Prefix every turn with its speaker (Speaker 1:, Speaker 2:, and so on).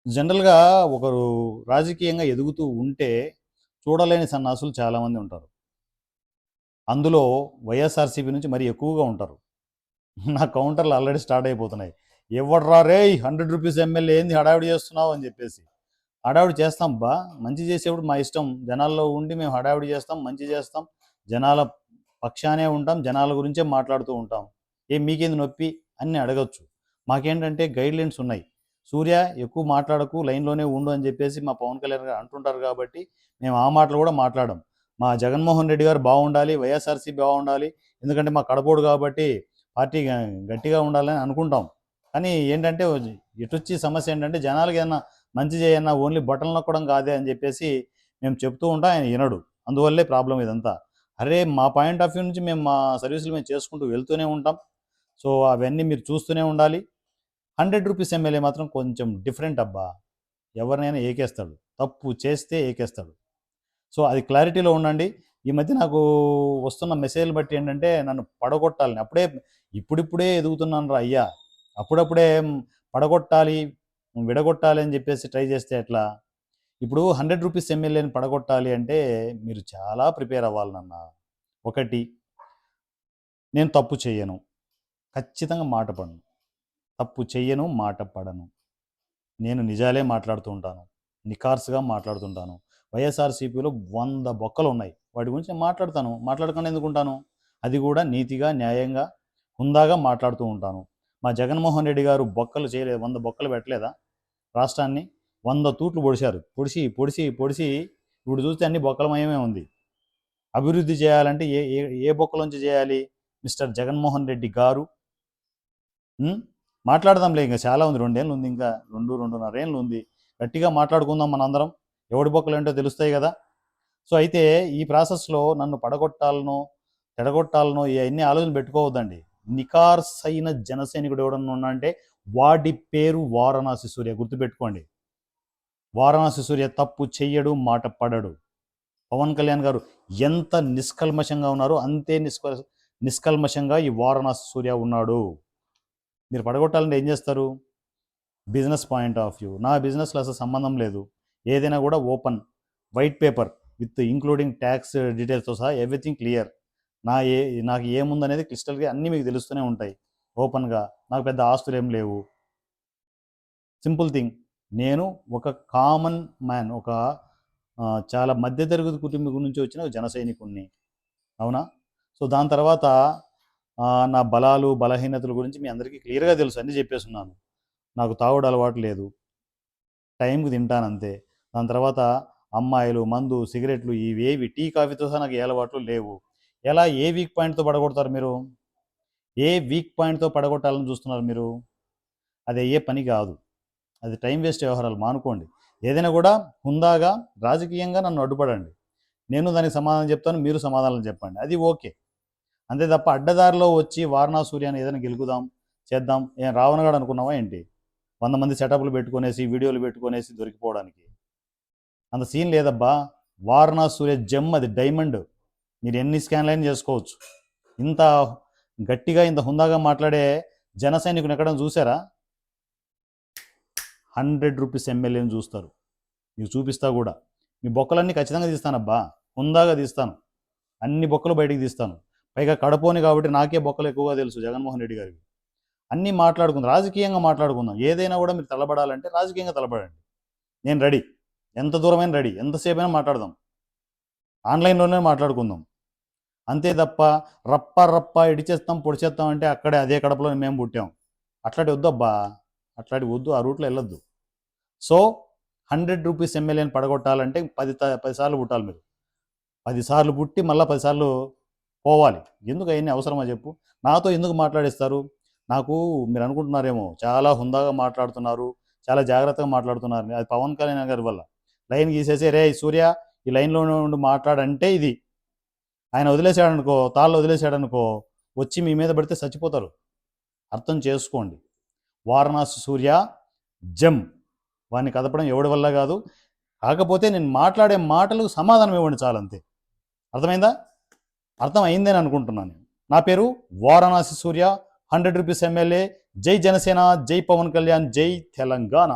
Speaker 1: జనరల్‌గా ఒకరు రాజకీయంగా ఎదుగుతూ ఉంటే చూడలేని సన్నాసులు చాలామంది ఉంటారు. అందులో వైఎస్ఆర్‌సీపీ నుంచి మరీ ఎక్కువగా ఉంటారు. నా కౌంటర్‌లు ఆల్రెడీ స్టార్ట్ అయిపోతున్నాయి. "ఎవడ్రా రేయ్! రూ. 100 ఎమ్మెల్యే ఏంది హడావిడి చేస్తున్నావు" అని చెప్పేసి. హడావిడి చేస్తాం అబ్బా! మంచి చేసేప్పుడు మా ఇష్టం. జనాల్లో ఉండి మేము హడావిడి చేస్తాం, మంచి చేస్తాం. జనాల పక్షానే ఉంటాం. జనాల గురించే మాట్లాడుతూ ఉంటాం. "ఏం మీకేంది నొప్పి" అని అడగొచ్చు. మాకేంటంటే గైడ్‌లైన్స్ ఉన్నాయి. "సూర్య ఎక్కువ మాట్లాడకు, లైన్‌లోనే ఉండు" అని చెప్పేసి మా పవన్ కళ్యాణ్ గారు అంటుంటారు కాబట్టి మేము ఆ మాటలు కూడా మాట్లాడం. మా జగన్మోహన్ రెడ్డి గారు బాగుండాలి, వైఎస్ఆర్‌సీపీ బాగుండాలి. ఎందుకంటే మా కడపోడు కాబట్టి పార్టీ గట్టిగా ఉండాలని అనుకుంటాం. కానీ ఏంటంటే ఎటొచ్చి సమస్య ఏంటంటే జనాలకి ఏదన్నా మంచి చేయన్నా ఓన్లీ బటన్ నొక్కడం కాదే అని చెప్పేసి మేము చెప్తూ ఉంటాం. ఆయన వినడు. అందువల్లే ప్రాబ్లం ఇదంతా. అరే మా పాయింట్ ఆఫ్ వ్యూ నుంచి మేము మా సర్వీసులు మేము చేసుకుంటూ వెళ్తూనే ఉంటాం. సో అవన్నీ మీరు చూస్తూనే ఉండాలి. రూ. 100 ఎమ్మెల్యే మాత్రం కొంచెం డిఫరెంట్ అబ్బా! ఎవరినైనా ఏకేస్తాడు. తప్పు చేస్తే ఏకేస్తాడు. సో అది క్లారిటీలో ఉండండి. ఈ మధ్య నాకు వస్తున్న మెసేజ్‌లు బట్టి ఏంటంటే నన్ను పడగొట్టాలని అప్పుడే ఇప్పుడిప్పుడే ఎదుగుతున్నాను రా అయ్యా! అప్పుడప్పుడే పడగొట్టాలి, విడగొట్టాలి అని చెప్పేసి ట్రై చేస్తే ఎట్లా? ఇప్పుడు రూ. 100 ఎమ్మెల్యేని పడగొట్టాలి అంటే మీరు చాలా ప్రిపేర్ అవ్వాలి నాన్న. ఒకటి, నేను తప్పు చేయను. ఖచ్చితంగా మాట పడను. తప్పు చెయ్యను, మాట పడను. నేను నిజాలే మాట్లాడుతూ ఉంటాను. నిఖార్సుగా మాట్లాడుతుంటాను. వైఎస్ఆర్‌సీపీలో 100 బొక్కలున్నాయి. వాటి గురించి నేను మాట్లాడతాను. మాట్లాడకుండా ఎందుకుంటాను? అది కూడా నీతిగా, న్యాయంగా, హుందాగా మాట్లాడుతూ ఉంటాను. మా జగన్మోహన్ రెడ్డి గారు బొక్కలు చేయలేదు. 100 బొక్కలు పెట్టలేదా రాష్ట్రాన్ని? 100 తూట్లు పొడిచారు. పొడిసి, పొడిసి, పొడిసి ఇప్పుడు చూస్తే అన్ని బొక్కలమయమే ఉంది. అభివృద్ధి చేయాలంటే ఏ ఏ ఏ బొక్కలోంచి చేయాలి? మిస్టర్ జగన్మోహన్ రెడ్డి గారు. హ్మ్. మాట్లాడదాంలే ఇంక చాలా ఉంది. 2 ఏళ్ళు ఉంది ఇంకా. 2, 2.5 ఏళ్ళు ఉంది. గట్టిగా మాట్లాడుకుందాం మనందరం. ఎవడి బొక్కలేంటో తెలుస్తాయి గదా! సో, అయితే ఈ ప్రాసెస్‌లో నన్ను పడగొట్టాలనో, చెడగొట్టాలనో ఇయన్నీ ఆలోచనలు పెట్టుకోవద్దండి. నిఖార్సైన జనసైనికుడు ఎవడన్నా ఉన్నాడంటే వాడి పేరు వారణాసి సూర్య గుర్తుపెట్టుకోండి. వారణాసి సూర్య తప్పు చెయ్యడు, మాట పడడు. పవన్ కళ్యాణ్ గారు ఎంత నిష్కల్మషంగా ఉన్నారో అంతే నిష్కల్మషంగా ఈ వారణాసి సూర్య ఉన్నాడు. మీరు పడగొట్టాలంటే ఏం చేస్తారు? Business point of view. నా బిజినెస్‌లో అసలు సంబంధం లేదు. ఏదైనా కూడా open white paper with including tax డీటెయిల్స్‌తో సహా ఎవ్రీథింగ్ క్లియర్. నా ఏ నాకు ఏముందనేది క్లిస్టల్‌గా అన్నీ మీకు తెలుస్తూనే ఉంటాయి. ఓపెన్‌గా. నాకు పెద్ద ఆస్తులేం లేవు. Simple thing. నేను ఒక కామన్ మ్యాన్. ఒక చాలా మధ్య తరగతి కుటుంబం నుంచి వచ్చిన ఒక జన సైనికుడిని. అవునా? సో, దాని తర్వాత నా బలాలు, బలహీనతల గురించి మీ అందరికీ క్లియర్‌గా తెలుసు. అన్నీ చెప్పేసున్నాను. నాకు తాగుడు అలవాటు లేదు. టైంకి తింటానంతే. దాని తర్వాత అమ్మాయిలు, మందు, సిగరెట్లు ఇవేవి టీ, కాఫీతో సహా నాకు ఏ అలవాట్లు లేవు. ఎలా ఏ వీక్ పాయింట్‌తో పడగొడతారు మీరు? ఏ వీక్ పాయింట్‌తో పడగొట్టాలని చూస్తున్నారు మీరు? అది అయ్యే పని కాదు. అది టైం వేస్ట్ వ్యవహారాలు మానుకోండి. ఏదైనా కూడా హుందాగా, రాజకీయంగా నన్ను అడ్డుపడండి. నేను దానికి సమాధానం చెప్తాను. మీరు సమాధానం చెప్పండి. అది ఓకే. అంతే తప్ప అడ్డదారిలో వచ్చి వారణా సూర్యాన్ని ఏదైనా గెలుకుదాం, చేద్దాం. ఏం రావణగాడు అనుకున్నావా ఏంటి? 100 మంది సెటప్‌లు పెట్టుకొనేసి, వీడియోలు పెట్టుకొనేసి దొరికిపోవడానికి. అంత సీన్ లేదబ్బా. వారణా సూర్య జెమ్ అది డైమండ్. మీరు ఎన్ని స్కాన్‌లైనా చేసుకోవచ్చు. ఇంత గట్టిగా, ఇంత హుందాగా మాట్లాడే జన సైనికుని ఎక్కడైనా చూసారా? రూ. 100 ఎమ్మెల్యేని చూస్తారు. మీకు చూపిస్తా కూడా. మీ బొక్కలన్నీ ఖచ్చితంగా తీస్తానబ్బా. హుందాగా తీస్తాను. అన్ని బొక్కలు బయటికి తీస్తాను. పైగా కడపోని కాబట్టి నాకే బొక్కలు ఎక్కువగా తెలుసు జగన్మోహన్ రెడ్డి గారికి. అన్నీ మాట్లాడుకుందాం. రాజకీయంగా మాట్లాడుకుందాం. ఏదైనా కూడా మీరు తలబడాలంటే రాజకీయంగా తలబడండి. నేను రెడీ. ఎంత దూరమైనా రెడీ. ఎంతసేపైనా మాట్లాడదాం. ఆన్‌లైన్‌లోనే మాట్లాడుకుందాం. అంతే తప్ప రప్ప రప్ప ఇడిచేస్తాం, పొడిచేస్తాం అంటే అక్కడే అదే కడపలో మేము పుట్టాం. అట్లాంటివి వద్దబ్బా. అట్లాంటివి వద్దు. ఆ రూట్‌లో వెళ్ళొద్దు. సో, రూ. 100 ఎమ్మెల్యేని పడగొట్టాలంటే 10 సార్లు పుట్టాలి మీరు. 10 సార్లు పుట్టి మళ్ళా 10 సార్లు పోవాలి. ఎందుకు అయన్నీ అవసరమా చెప్పు? నాతో ఎందుకు మాట్లాడిస్తారు? నాకు మీరు అనుకుంటున్నారేమో చాలా హుందాగా మాట్లాడుతున్నారు, చాలా జాగ్రత్తగా మాట్లాడుతున్నారు. అది పవన్ కళ్యాణ్ గారి వల్ల. లైన్ గీసేసి "రేయ్ సూర్య ఈ లైన్‌లోనే ఉండి మాట్లాడంటే" ఇది. ఆయన వదిలేసాడనుకో, తాళ్ళు వదిలేసాడనుకో, వచ్చి మీ మీద పడితే చచ్చిపోతారు. అర్థం చేసుకోండి. వారణాసి సూర్య జెమ్. వాడిని కదపడం ఎవడి వల్ల కాదు. కాకపోతే నేను మాట్లాడే మాటలకు సమాధానం ఇవ్వండి చాలంతే. అర్థమైందా? అర్థం అయిందని అనుకుంటున్నాను నేను. నా పేరు వారణాసి సూర్య, రూ. 100 ఎమ్మెల్యే. జై జనసేన, జై పవన్ కళ్యాణ్, జై తెలంగాణ.